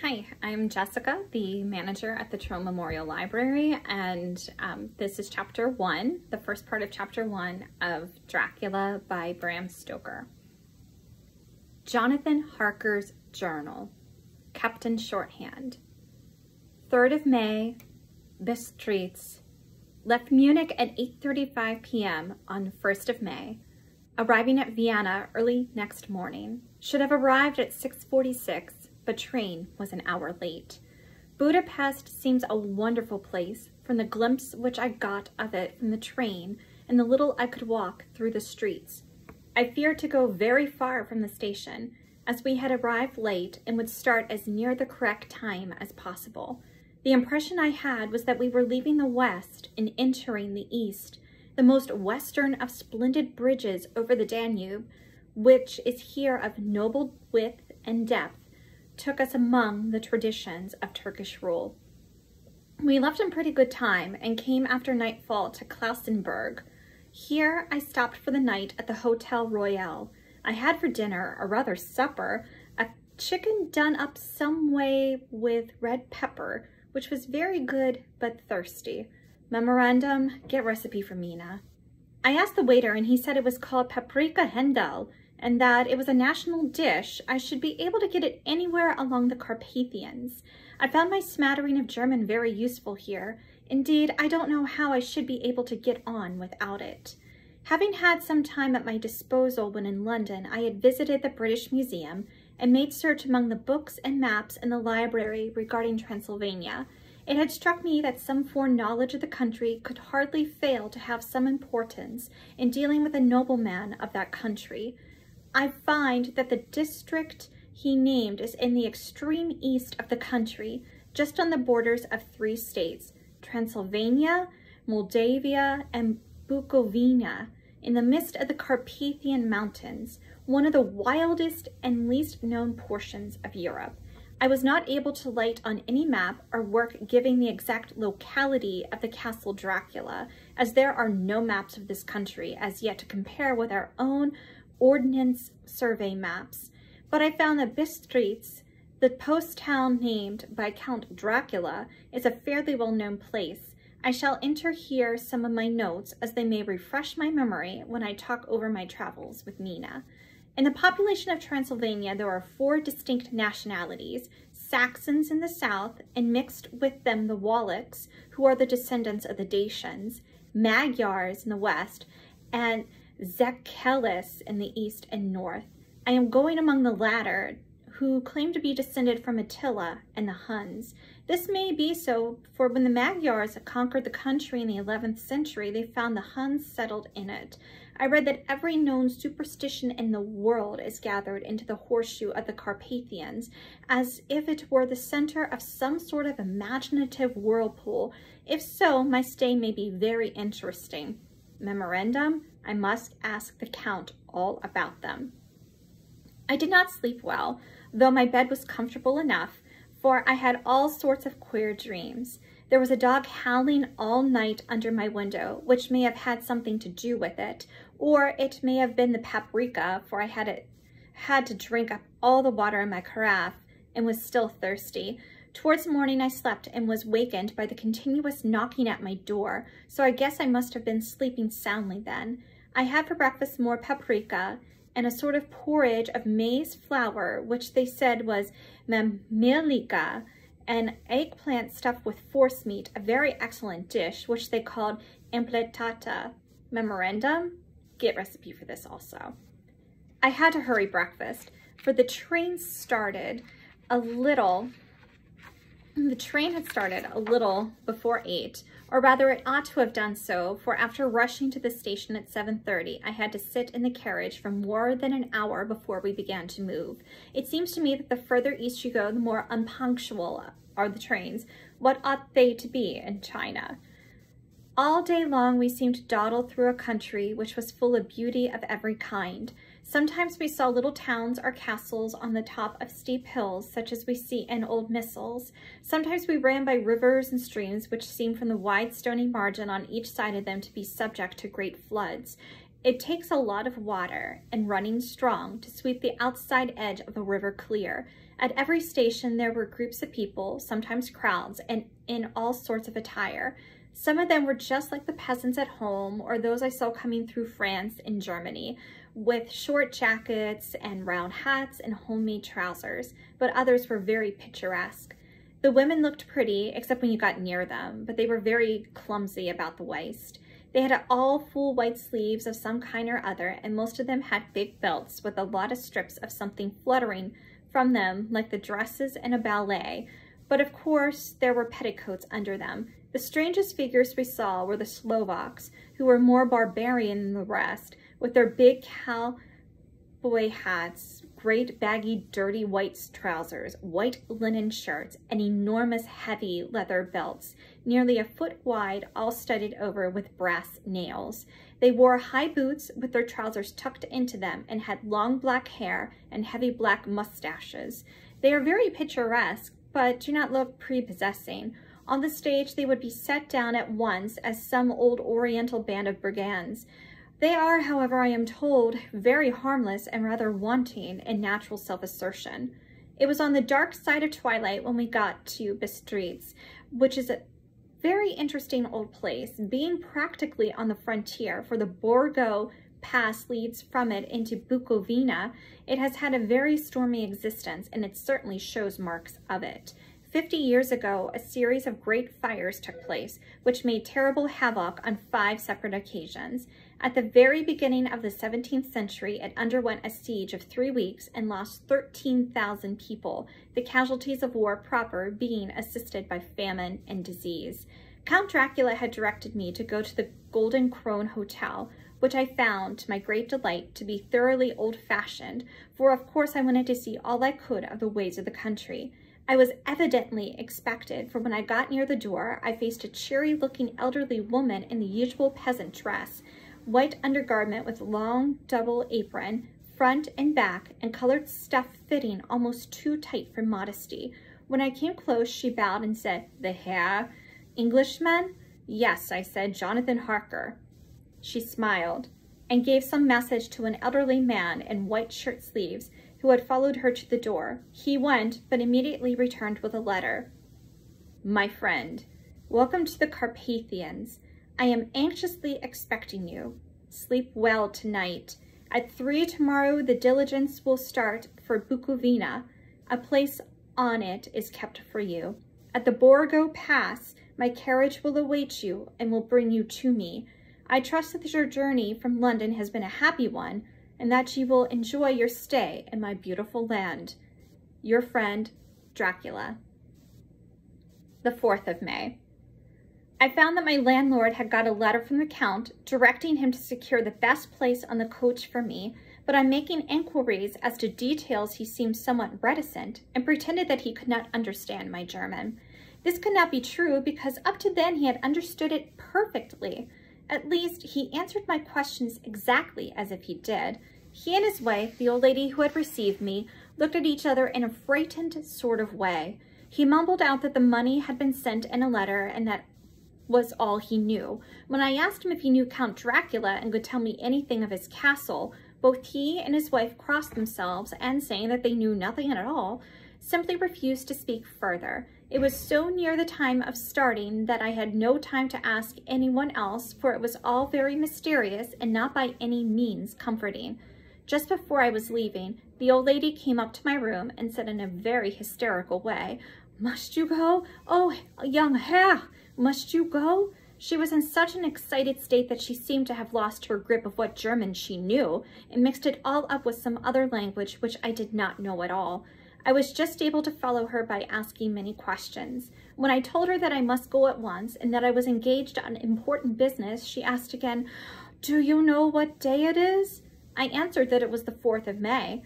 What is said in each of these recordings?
Hi, I'm Jessica, the manager at the Trone Memorial Library, and this is chapter 1, the first part of chapter 1 of Dracula by Bram Stoker. Jonathan Harker's Journal, kept in shorthand. 3rd of May, Bistritz. Left Munich at 8:35 p.m. on 1st of May, arriving at Vienna early next morning. Should have arrived at 6:46. But train was an hour late. Budapest seems a wonderful place from the glimpse which I got of it from the train and the little I could walk through the streets. I feared to go very far from the station, as we had arrived late and would start as near the correct time as possible. The impression I had was that we were leaving the west and entering the east, the most western of splendid bridges over the Danube, which is here of noble width and depth, took us among the traditions of Turkish rule. We left in pretty good time and came after nightfall to Klausenburg. Here I stopped for the night at the Hotel Royal. I had for dinner, or rather supper, a chicken done up some way with red pepper, which was very good but thirsty. Memorandum, get recipe for Mina. I asked the waiter and he said it was called paprika Hendel, and that it was a national dish. I should be able to get it anywhere along the Carpathians. I found my smattering of German very useful here. Indeed, I don't know how I should be able to get on without it. Having had some time at my disposal when in London, I had visited the British Museum and made search among the books and maps in the library regarding Transylvania. It had struck me that some foreknowledge of the country could hardly fail to have some importance in dealing with a nobleman of that country. I find that the district he named is in the extreme east of the country, just on the borders of 3 states, Transylvania, Moldavia, and Bukovina, in the midst of the Carpathian Mountains, one of the wildest and least known portions of Europe. I was not able to light on any map or work giving the exact locality of the castle Dracula, as there are no maps of this country as yet to compare with our own Ordnance Survey maps, but I found that Bistritz, the post town named by Count Dracula, is a fairly well-known place. I shall enter here some of my notes, as they may refresh my memory when I talk over my travels with Mina. In the population of Transylvania, there are 4 distinct nationalities: Saxons in the south, and mixed with them the Wallachs, who are the descendants of the Dacians, Magyars in the west, and Zekelis in the east and north. I am going among the latter, who claim to be descended from Attila and the Huns. This may be so, for when the Magyars conquered the country in the 11th century, they found the Huns settled in it. I read that every known superstition in the world is gathered into the horseshoe of the Carpathians, as if it were the center of some sort of imaginative whirlpool. If so, my stay may be very interesting. Memorandum, I must ask the Count all about them. I did not sleep well, though my bed was comfortable enough, for I had all sorts of queer dreams. There was a dog howling all night under my window, which may have had something to do with it, or it may have been the paprika, for I had to drink up all the water in my carafe and was still thirsty. Towards morning I slept and was wakened by the continuous knocking at my door, so I guess I must have been sleeping soundly then. I had for breakfast more paprika and a sort of porridge of maize flour, which they said was mamelika, and eggplant stuffed with forcemeat, a very excellent dish, which they called impletata. Memorandum, get recipe for this also. I had to hurry breakfast, for the train had started a little before 8, or rather it ought to have done so, for after rushing to the station at 7:30, I had to sit in the carriage for more than an hour before we began to move. It seems to me that the further east you go, the more unpunctual are the trains. What ought they to be in China? All day long we seemed to dawdle through a country which was full of beauty of every kind. Sometimes we saw little towns or castles on the top of steep hills, such as we see in old missals. Sometimes we ran by rivers and streams which seemed from the wide stony margin on each side of them to be subject to great floods. It takes a lot of water and running strong to sweep the outside edge of a river clear. At every station there were groups of people, sometimes crowds, and in all sorts of attire. Some of them were just like the peasants at home or those I saw coming through France and Germany, with short jackets and round hats and homemade trousers, but others were very picturesque. The women looked pretty, except when you got near them, but they were very clumsy about the waist. They had all full white sleeves of some kind or other, and most of them had big belts with a lot of strips of something fluttering from them like the dresses in a ballet, but of course there were petticoats under them. The strangest figures we saw were the Slovaks, who were more barbarian than the rest, with their big cowboy hats, great baggy dirty white trousers, white linen shirts, and enormous heavy leather belts, nearly a foot wide, all studded over with brass nails. They wore high boots with their trousers tucked into them and had long black hair and heavy black mustaches. They are very picturesque, but do not look prepossessing. On the stage, they would be set down at once as some old Oriental band of brigands. They are, however, I am told, very harmless and rather wanting in natural self-assertion. It was on the dark side of twilight when we got to Bistritz, which is a very interesting old place, being practically on the frontier, for the Borgo Pass leads from it into Bukovina. It has had a very stormy existence, and it certainly shows marks of it. 50 years ago, a series of great fires took place, which made terrible havoc on 5 separate occasions. At the very beginning of the 17th century, it underwent a siege of 3 weeks and lost 13,000 people, the casualties of war proper being assisted by famine and disease. Count Dracula had directed me to go to the Golden Krone Hotel, which I found, to my great delight, to be thoroughly old-fashioned, for of course I wanted to see all I could of the ways of the country. I was evidently expected, for when I got near the door, I faced a cheery-looking elderly woman in the usual peasant dress, white undergarment with long double apron, front and back, and colored stuff fitting almost too tight for modesty. When I came close, she bowed and said, "The Herr Englishman?" "Yes," I said, "Jonathan Harker." She smiled and gave some message to an elderly man in white shirt sleeves who had followed her to the door. He went, but immediately returned with a letter. "My friend, welcome to the Carpathians. I am anxiously expecting you. Sleep well tonight. At 3 tomorrow the diligence will start for Bukovina. A place on it is kept for you. At the Borgo Pass, my carriage will await you and will bring you to me. I trust that your journey from London has been a happy one, and that you will enjoy your stay in my beautiful land. Your friend, Dracula." The 4th of May. I found that my landlord had got a letter from the Count directing him to secure the best place on the coach for me, but on making inquiries as to details he seemed somewhat reticent and pretended that he could not understand my German. This could not be true because up to then he had understood it perfectly. At least, he answered my questions exactly as if he did. He and his wife, the old lady who had received me, looked at each other in a frightened sort of way. He mumbled out that the money had been sent in a letter and that was all he knew. When I asked him if he knew Count Dracula and could tell me anything of his castle, both he and his wife crossed themselves and, saying that they knew nothing at all, simply refused to speak further. It was so near the time of starting that I had no time to ask anyone else, for it was all very mysterious and not by any means comforting. Just before I was leaving, the old lady came up to my room and said in a very hysterical way, "Must you go? Oh, young Herr, must you go?" She was in such an excited state that she seemed to have lost her grip of what German she knew and mixed it all up with some other language which I did not know at all. I was just able to follow her by asking many questions. When I told her that I must go at once and that I was engaged on important business, she asked again, "Do you know what day it is?" I answered that it was the 4th of May.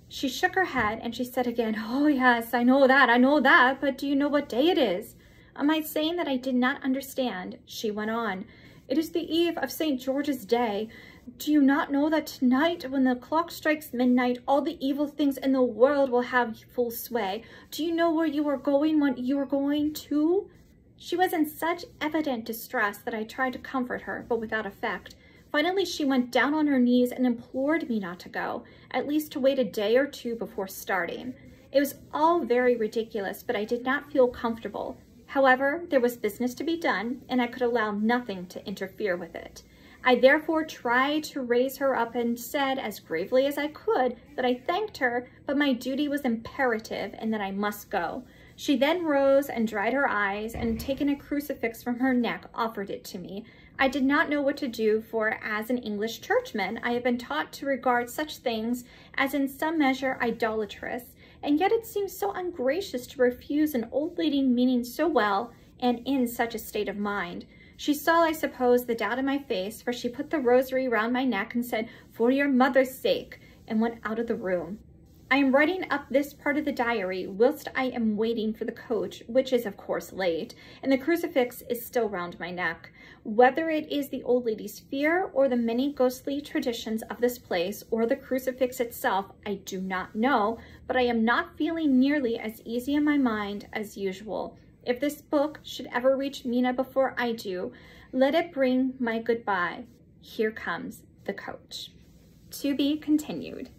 She shook her head and she said again, "Oh yes, I know that, but do you know what day it is?" On my saying that I did not understand, she went on, "It is the eve of St. George's Day. Do you not know that tonight, when the clock strikes midnight, all the evil things in the world will have full sway? Do you know where you are going, what you are going to?" She was in such evident distress that I tried to comfort her, but without effect, Finally, she went down on her knees and implored me not to go, at least to wait a day or two before starting. It was all very ridiculous, but I did not feel comfortable. However, there was business to be done, and I could allow nothing to interfere with it. I therefore tried to raise her up and said, as gravely as I could, that I thanked her, but my duty was imperative and that I must go. She then rose and dried her eyes, and taking a crucifix from her neck, offered it to me. I did not know what to do, for as an English churchman, I have been taught to regard such things as in some measure idolatrous, and yet it seemed so ungracious to refuse an old lady meaning so well and in such a state of mind. She saw, I suppose, the doubt in my face, for she put the rosary round my neck and said, "For your mother's sake," and went out of the room. I am writing up this part of the diary whilst I am waiting for the coach, which is of course late, and the crucifix is still round my neck. Whether it is the old lady's fear or the many ghostly traditions of this place or the crucifix itself, I do not know, but I am not feeling nearly as easy in my mind as usual. If this book should ever reach Mina before I do, let it bring my goodbye. Here comes the coach. To be continued.